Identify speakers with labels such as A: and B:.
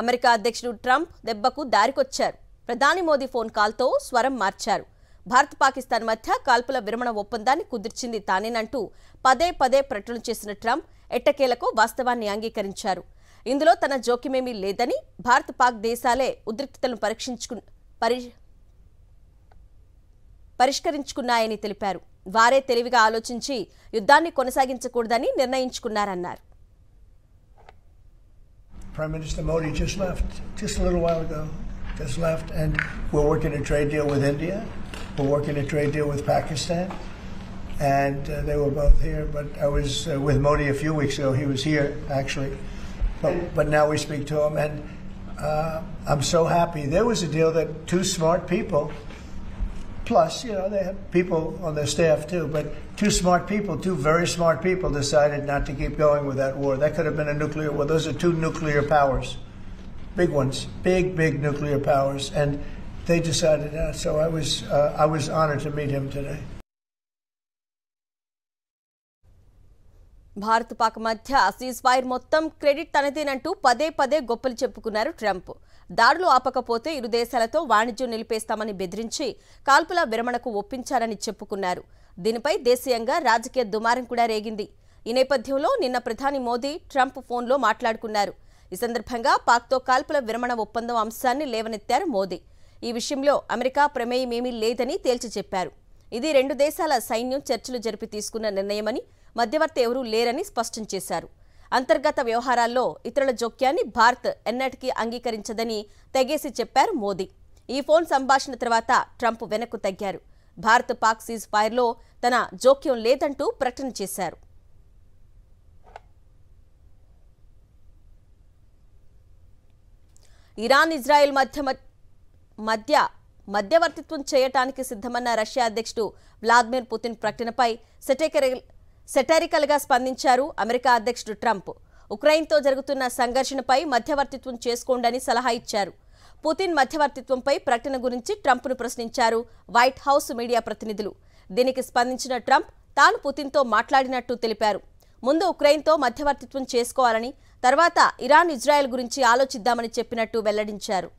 A: America అధ్యక్షుడు Trump దెబ్బకు దారికొచ్చారు. ప్రధాని మోదీ ఫోన్ కాల్తో స్వరం మార్చారు. భారత్ పాకిస్తాన్ మధ్య కాల్పుల విరమణ ఒప్పందాన్ని కుదిర్చింది తానేనంటూ పదే పదే ప్రకటన చేసిన ట్రంప్ ఎట్టకేలకు వాస్తవాన్ని అంగీకరించారు. ఇందులో తన జోక్యమేమీ లేదని, భారత్ పాక్ దేశాలే ఉద్రిక్తతలను పరిష్కరించుకున్నాయని తెలిపారు. వారే తెలివిగా ఆలోచించి యుద్ధాన్ని కొనసాగించకూడదని నిర్ణయించుకున్నారన్నారు.
B: Prime Minister Modi just left, just a little while ago, just left, and we're working a trade deal with India. We're working a trade deal with Pakistan, and they were both here. But I was with Modi a few weeks ago. He was here actually, but now we speak to him, and I'm so happy. There was a deal that two smart people. Plus, they have people on their staff too, but two smart people, two very smart people decided not to keep going with that war. That could have been a nuclear war. Those are two nuclear powers, big ones, big nuclear powers, and they decided that. So I was honored to meet him today.
A: Bharat Pak మధ్య cease fire మొత్తం credit తనదేనంటూ పదే పదే గొప్పలు చెప్పుకున్నారు Trump. దాడులు ఆపకపోతే ఇరు దేశాలతో వాణిజ్యం నిలిపేస్తామని బెదిరించి కాల్పుల విరమణకు ఒప్పించారని చెప్పుకున్నారు. దీనిపై దేశీయంగా రాజకీయ దుమారం కూడా రేగింది. ఈ నేపథ్యంలో నిన్న ప్రధాని మోదీ ట్రంప్ ఫోన్లో మాట్లాడుకున్నారు. ఈ సందర్భంగా పాక్తో కాల్పుల విరమణ ఒప్పందం అంశాన్ని లేవనెత్తారు మోదీ. ఈ విషయంలో అమెరికా ప్రమేయమేమీ లేదని తేల్చి చెప్పారు. ఇది రెండు దేశాల సైన్యం చర్చలు జరిపి తీసుకున్న నిర్ణయమని, మధ్యవర్తి ఎవరూ లేరని స్పష్టం చేశారు. అంతర్గత వ్యవహారాల్లో ఇతరుల జోక్యాన్ని భారత్ ఎన్నటికీ అంగీకరించదని తెగేసి చెప్పారు మోదీ. ఈ ఫోన్ సంభాషణ తర్వాత ట్రంప్ వెనక్కు తగ్గారు. భారత్ పాక్ సీజ్ ఫైర్లో తన జోక్యం లేదంటూ ప్రకటన చేశారు. ఇరాన్ ఇజ్రాయెల్ మధ్య మధ్యవర్తిత్వం చేయటానికి సిద్ధమన్న రష్యా అధ్యక్షుడు వ్లాదిమిర్ పుతిన్ ప్రకటనపై సెటరికల్ గా స్పందించారు అమెరికా అధ్యక్షుడు ట్రంప్. ఉక్రెయిన్తో జరుగుతున్న సంఘర్షణపై మధ్యవర్తిత్వం చేసుకోండని సలహా ఇచ్చారు. పుతిన్ మధ్యవర్తిత్వంపై ప్రకటన గురించి ట్రంప్ను ప్రశ్నించారు వైట్ హౌస్ మీడియా ప్రతినిధులు. దీనికి స్పందించిన ట్రంప్ తాను పుతిన్తో మాట్లాడినట్టు తెలిపారు. ముందు ఉక్రెయిన్తో మధ్యవర్తిత్వం చేసుకోవాలని, తర్వాత ఇరాన్ ఇజ్రాయెల్ గురించి ఆలోచిద్దామని చెప్పినట్టు వెల్లడించారు.